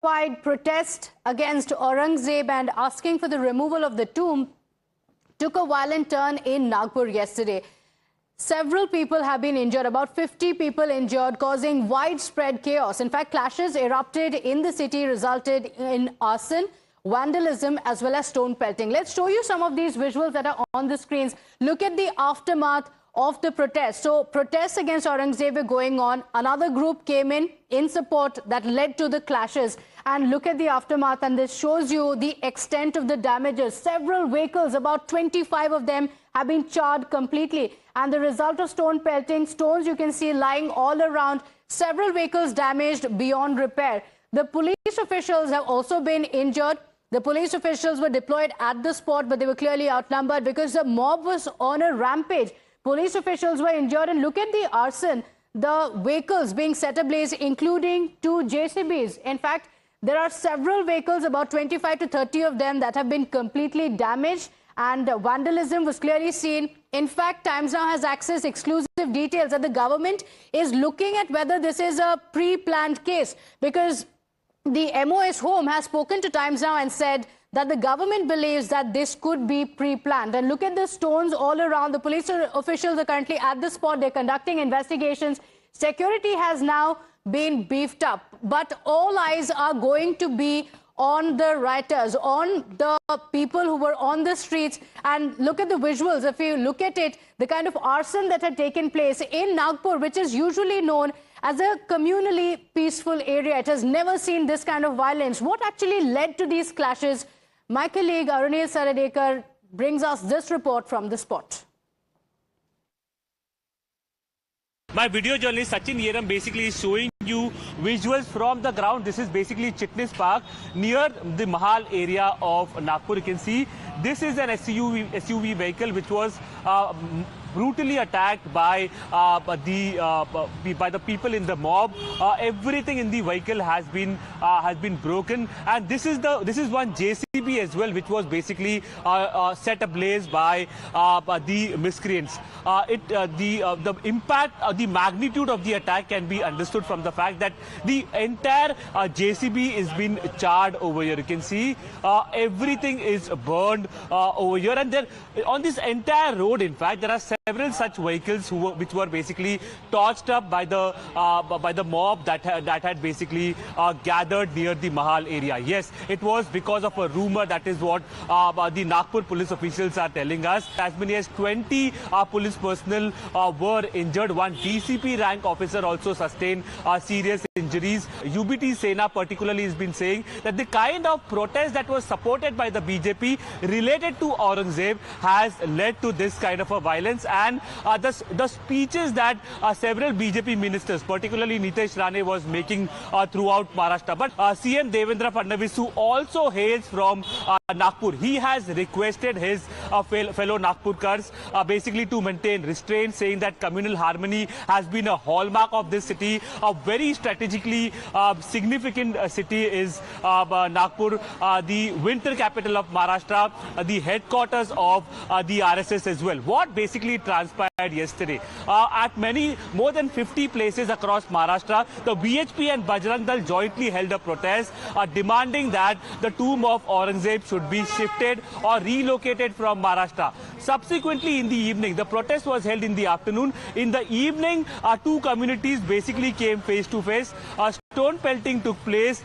Wide protest against Aurangzeb and asking for the removal of the tomb took a violent turn in Nagpur yesterday. Several people have been injured, about 50 people injured, causing widespread chaos. In fact, clashes erupted in the city, resulted in arson, vandalism, as well as stone pelting. Let's show you some of these visuals that are on the screens. Look at the aftermath of the protest. So protests against Aurangzeb were going on. Another group came in support that led to the clashes. And look at the aftermath, and this shows you the extent of the damages. Several vehicles, about 25 of them, have been charred completely. And the result of stone pelting, stones you can see lying all around, several vehicles damaged beyond repair. The police officials have also been injured. The police officials were deployed at the spot, but they were clearly outnumbered because the mob was on a rampage. Police officials were injured, and look at the arson, the vehicles being set ablaze, including 2 JCBs. In fact, there are several vehicles, about 25 to 30 of them, that have been completely damaged, and vandalism was clearly seen. In fact, Times Now has accessed exclusive details that the government is looking at whether this is a pre-planned case, because the MOS home has spoken to Times Now and said that the government believes that this could be pre-planned. And look at the stones all around. The police officials are currently at the spot. They're conducting investigations. Security has now been beefed up. But all eyes are going to be on the rioters, on the people who were on the streets. And look at the visuals. If you look at it, the kind of arson that had taken place in Nagpur, which is usually known as a communally peaceful area. It has never seen this kind of violence. What actually led to these clashes? My colleague Arunil Saradekar brings us this report from the spot. My video journalist Sachin Yeram basically is showing you visuals from the ground. This is basically Chitnis Park near the Mahal area of Nagpur. You can see this is an SUV vehicle which was brutally attacked by the people in the mob. Everything in the vehicle has been broken, and this is one JCB as well, which was basically set ablaze by the miscreants. The impact, the magnitude of the attack can be understood from the fact that the entire JCB is been charred over here. You can see everything is burned over here, and there on this entire road, in fact, there are several such vehicles which were basically torched up by the mob that had basically gathered near the Mahal area. Yes, it was because of a rumor. That is what the Nagpur police officials are telling us. As many as 20 police personnel were injured. One DCP rank officer also sustained serious injuries. UBT Sena particularly has been saying that the kind of protest that was supported by the BJP related to Aurangzeb has led to this kind of a violence. And the speeches that several BJP ministers, particularly Nitesh Rane, was making throughout Maharashtra. But CM Devendra Fadnavis, who also hails from Nagpur, he has requested his fellow Nagpurkars basically to maintain restraint, saying that communal harmony has been a hallmark of this city. A very strategically significant city is Nagpur, the winter capital of Maharashtra, the headquarters of the RSS as well. What basically transpired yesterday at more than 50 places across Maharashtra, the BHP and Bajrang Dal jointly held a protest demanding that the tomb of Aurangzeb should be shifted or relocated from Maharashtra. Subsequently, in the evening, the protest was held in the afternoon. In the evening, 2 communities basically came face to face. Stone pelting took place.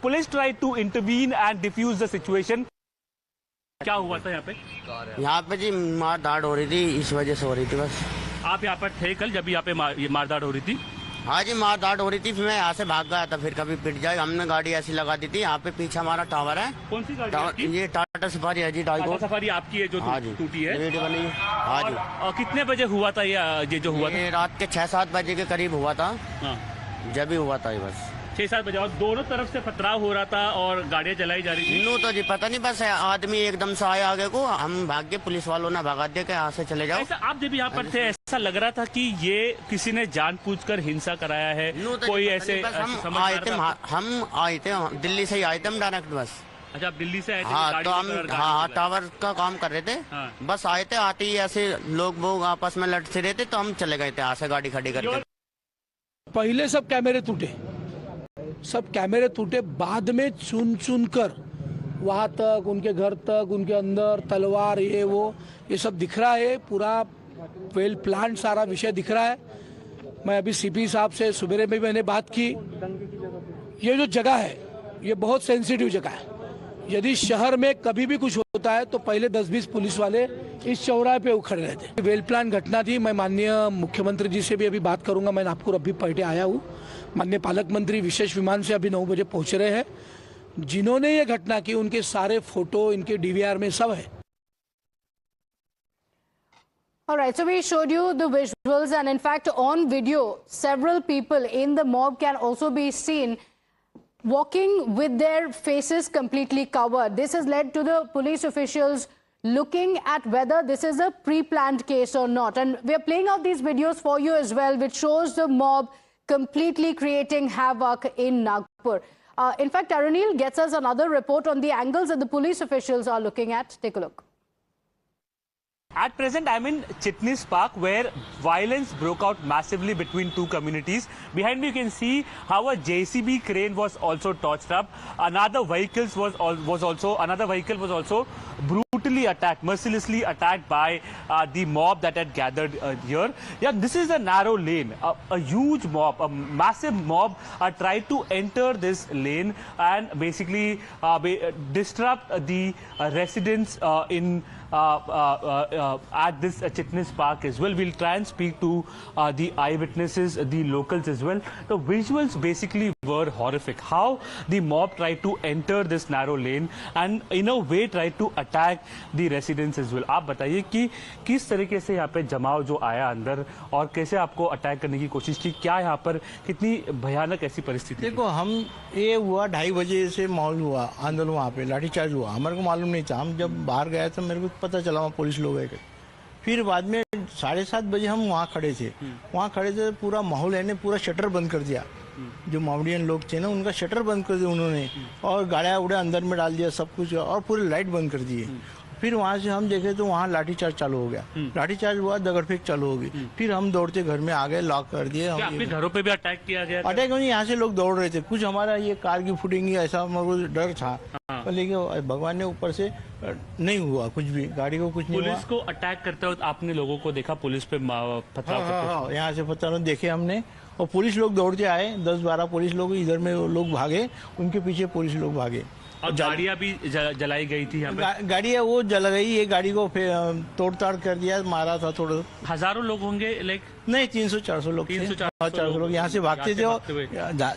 Police tried to intervene and defuse the situation. क्या हुआ था यहाँ पे जी मारधाड़ हो रही थी, इस वजह से हो रही थी बस। आप यहाँ पर थे कल जब यहाँ पे मारधाड़ हो रही थी? हाँ जी, मारधाड़ हो रही थी, फिर मैं यहाँ से भाग गया था, फिर कभी पिट जाए। हमने गाड़ी ऐसी लगा दी थी। यहाँ पे पीछे हमारा टावर है। कौन सी गाड़ी? ये टाटा सफारी है जी। टाटा सफारी आपकी है जो टूटी है? बनी। हाँ जी। और कितने बजे हुआ था ये जो हुआ था? रात के 6-7 बजे के करीब हुआ था। जब भी हुआ था ये बस 6-7 बजे, और दोनों तरफ से पथराव हो रहा था और गाड़ियां जलाई जा रही थी। नो तो जी पता नहीं, बस आदमी एकदम से आया आगे को, हम भाग के, पुलिस वालों ने भगा दिया कि यहाँ से चले जाओ। ऐसा आप जब यहाँ पर थे ऐसा लग रहा था कि ये किसी ने जानबूझकर हिंसा कराया है? तो कोई ऐसे हम आए थे दिल्ली से ही आए थे हम डायरेक्ट बस। अच्छा, आप दिल्ली से आए थे? हाँ, तो हम टावर का काम कर रहे थे। बस आए थे, आते ही ऐसे लोग आपस में लड़ते रहे थे, तो हम चले गए थे यहाँ से गाड़ी खड़ी करके। पहले सब कैमरे टूटे, सब कैमरे टूटे, बाद में चुन चुन कर वहाँ तक, उनके घर तक, उनके अंदर तलवार ये सब दिख रहा है। पूरा वेल प्लान सारा विषय दिख रहा है। मैं अभी सीपी साहब से सुबेरे में मैंने बात की। ये जो जगह है ये बहुत सेंसिटिव जगह है। यदि शहर में कभी भी कुछ होता है तो पहले 10-20 पुलिस वाले इस चौराहे पे उखड़ रहे थे। वेल प्लान घटना थी। मैं माननीय मुख्यमंत्री जी से भी अभी बात करूंगा। मैं नागपुर अभी पलटे आया हूँ। माननीय पालक मंत्री विशेष विमान से अभी 9 बजे पहुंच रहे हैं। जिन्होंने ये घटना की उनके सारे फोटो इनके डीवीआर में सब है। All right, so we showed you the visuals, and in fact on video several people in the mob can also be seen walking with their faces completely covered. This has led to the police officials looking at whether this is a pre-planned case or not, and we are playing out these videos for you as well, which shows the mob completely creating havoc in Nagpur. In fact, Arunil gets us another report on the angles that the police officials are looking at. Take a look. At present, I'm in Chitnis Park, where violence broke out massively between two communities. Behind me, you can see how a JCB crane was also torched up. Another vehicle was also brutally attacked, mercilessly attacked by the mob that had gathered here. Yeah, this is a narrow lane. A huge mob, a massive mob tried to enter this lane and basically disrupt the residents in at this Chitnis Park as well. We'll try and speak to the eyewitnesses, the locals as well. The visuals basically were horrific. How the mob tried to enter this narrow lane and in a way tried to attack the residents as well. आप बताइए कि किस तरीके से यहाँ पे जमाव जो आया अंदर और कैसे आपको अटैक करने की कोशिश की, क्या यहाँ पर कितनी भयानक ऐसी परिस्थिति? देखो, हम ये हुआ 2:30 बजे से माहौल हुआ, आंदोलन वहाँ पे लाठीचार्ज हुआ। हमारे को मालूम नहीं था। हम जब बाहर गए तो मेरे को पता चला वहाँ पुलिस लोग है। फिर बाद में 7:30 बजे हम वहाँ खड़े थे। वहाँ खड़े थे, पूरा माहौल है ने पूरा शटर बंद कर दिया। जो मावड़ियन लोग थे ना, उनका शटर बंद कर दिया उन्होंने, और गाड़ियाँ उड़े अंदर में डाल दिया सब कुछ, और पूरी लाइट बंद कर दिए। फिर वहाँ से हम देखे तो वहाँ लाठीचार्ज चालू हो गया। लाठीचार्ज हुआ, दगड़ फेंक चालू हो गई। फिर हम दौड़ते घर में आ गए, लॉक कर दिए। आपके घरों पे भी अटैक किया गया? अटैक नहीं, यहाँ से लोग दौड़ रहे थे। कुछ हमारा ये कार की फुटेंगी ऐसा मेरे को डर था, लेकिन भगवान ने ऊपर से नहीं हुआ कुछ भी, गाड़ी को कुछ नहीं हुआ। पुलिस को अटैक करते वक्त आपने लोगों को देखा पुलिस पे पथराव? यहाँ से पथराव देखे हमने, और पुलिस लोग दौड़ते आए। 10-12 पुलिस लोग इधर में लोग भागे, उनके पीछे पुलिस लोग भागे। और गाड़ियाँ भी जलाई गई थी यहाँ पे? गाड़ियाँ वो जल गई। ये गाड़ी को तोड़ ताड़ कर दिया, मारा था थोड़ा। हजारों लोग होंगे? लाइक नहीं, 300-400 लोग, 300-400 लोग यहाँ से भागते थे और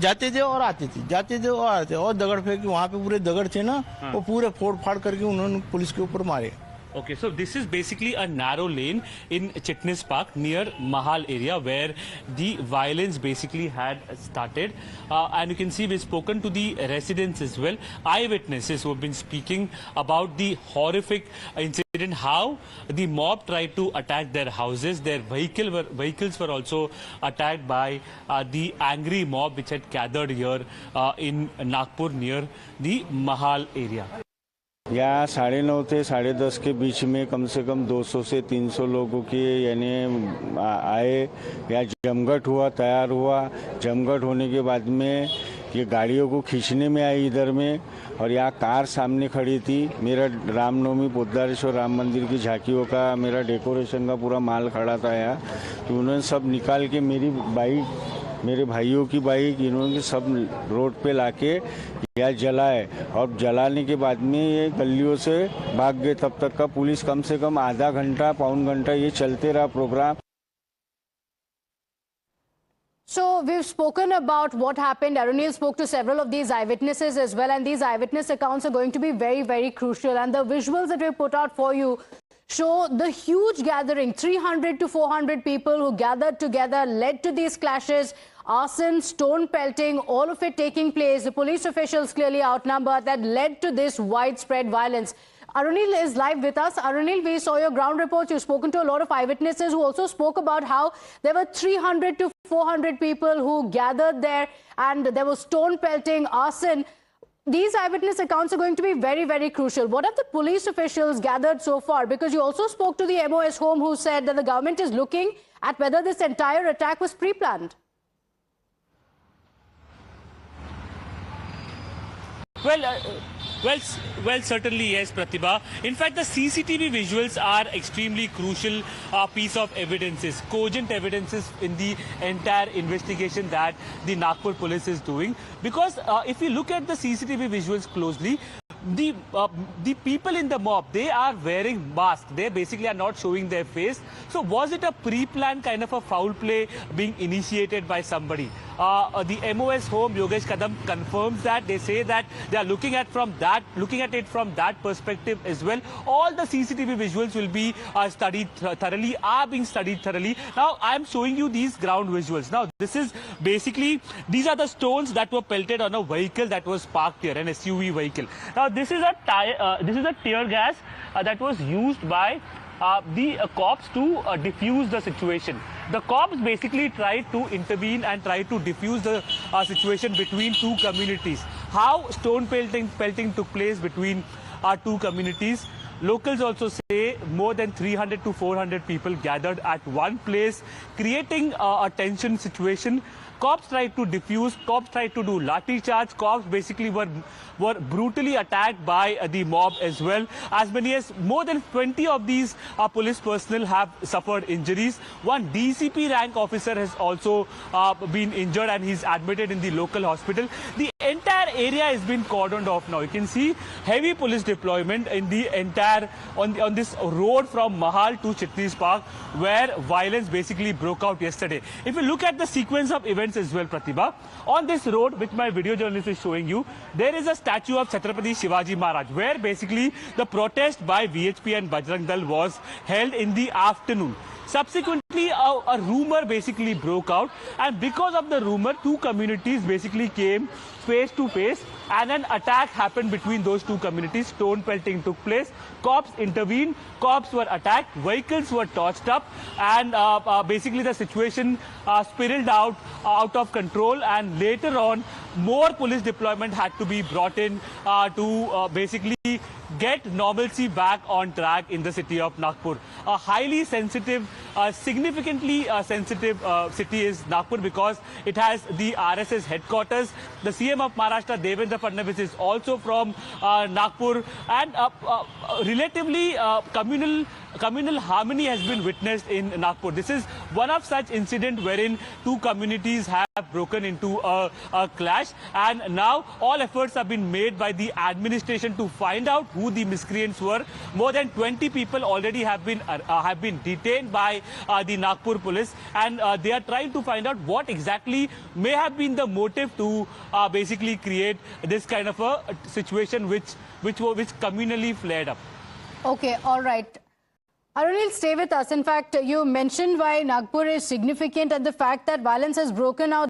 जाते थे और आते थे, जाते थे और आते, और दगड़ फेंक, वहाँ पे पूरे दगड़ थे ना, वो पूरे फोड़ फाड़ करके उन्होंने पुलिस के ऊपर मारे। Okay, so this is basically a narrow lane in Chitnis Park near Mahal area where the violence basically had started. And you can see we've spoken to the residents as well, eyewitnesses who have been speaking about the horrific incident, how the mob tried to attack their houses. Their vehicles were also attacked by the angry mob which had gathered here in Nagpur near the Mahal area. यहाँ 9:30 से 10:30 के बीच में कम से कम 200 से 300 लोगों के यानी आए। यहाँ जमघट हुआ, तैयार हुआ। जमघट होने के बाद में ये गाड़ियों को खींचने में आई इधर में, और यहाँ कार सामने खड़ी थी। मेरा रामनवमी पोद्दारेश्वर राम मंदिर की झांकियों का, मेरा डेकोरेशन का पूरा माल खड़ा था यहाँ। तो उन्होंने सब निकाल के मेरी बाइक, मेरे भाइयों की बाइक, इन्होंने सब रोड पे लाके यहाँ जलाए, और जलाने के बाद में ये गलियों से भाग गए। तब तक का पुलिस कम से कम आधा घंटा, पौन घंटा ये चलते रहा programme. So we've spoken about what happened. Arunil spoke to several of these eyewitnesses as well, and these eyewitness accounts are going to be very, very crucial. And the visuals that we put out for you show the huge gathering, 300 to 400 people who gathered together, led to these clashes, arson, stone pelting, all of it taking place. The police officials clearly outnumbered, that led to this widespread violence. Arunil is live with us. Arunil, we saw your ground reports. You've spoken to a lot of eyewitnesses who also spoke about how there were 300 to 400 people who gathered there, and there was stone pelting, arson. These eyewitness accounts are going to be very, very crucial. What have the police officials gathered so far? Because you also spoke to the MOS home, who said that the government is looking at whether this entire attack was pre-planned. Well, certainly yes, Pratibha. In fact, the CCTV visuals are extremely crucial piece of evidences, cogent evidences in the entire investigation that the Nagpur police is doing. Because if you look at the CCTV visuals closely, the people in the mob, they are wearing masks. They basically are not showing their face. So was it a pre-planned kind of a foul play being initiated by somebody? The MOS home, Yogesh Kadam, confirms that. They say that they are looking at it from that perspective as well. All the CCTV visuals will be being studied thoroughly. Now I am showing you these ground visuals. Now this is basically, these are the stones that were pelted on a vehicle that was parked here, an SUV vehicle. Now this is a tear gas that was used by the cops to diffuse the situation. The cops basically tried to intervene and tried to diffuse the situation between two communities. How stone pelting took place between two communities. Locals also say more than 300 to 400 people gathered at one place, creating a tension situation. Cops tried to diffuse, cops tried to do lathi charge, cops basically were brutally attacked by the mob as well. As many as more than 20 of these police personnel have suffered injuries. One DCP rank officer has also been injured and he's admitted in the local hospital. The entire area has been cordoned off now. You can see heavy police deployment in the entire, on this road from Mahal to Chitnis Park, where violence basically broke out yesterday. If you look at the sequence of events as well, Pratibha, on this road, which my video journalist is showing you, there is a statue of Chhatrapati Shivaji Maharaj, where basically the protest by VHP and Bajrang Dal was held in the afternoon. Subsequently, a rumor basically broke out, and because of the rumor, two communities basically came face to face, and an attack happened between those two communities. Stone pelting took place, cops intervened, cops were attacked, vehicles were torched up, and basically the situation spiraled out of control, and later on more police deployment had to be brought in to basically get normalcy back on track in the city of Nagpur. A highly sensitive, significantly sensitive city is Nagpur, because it has the RSS headquarters. The CM of Maharashtra, Devendra Fadnavis, is also from Nagpur, and relatively communal harmony has been witnessed in Nagpur. This is one of such incidents wherein two communities have broken into a clash, and now all efforts have been made by the administration to find out who the miscreants were. More than 20 people already have been detained by the Nagpur police, and they are trying to find out what exactly may have been the motive to basically create this kind of a situation which communally flared up. Okay, all right. Arunil, stay with us. In fact, you mentioned why Nagpur is significant and the fact that violence has broken out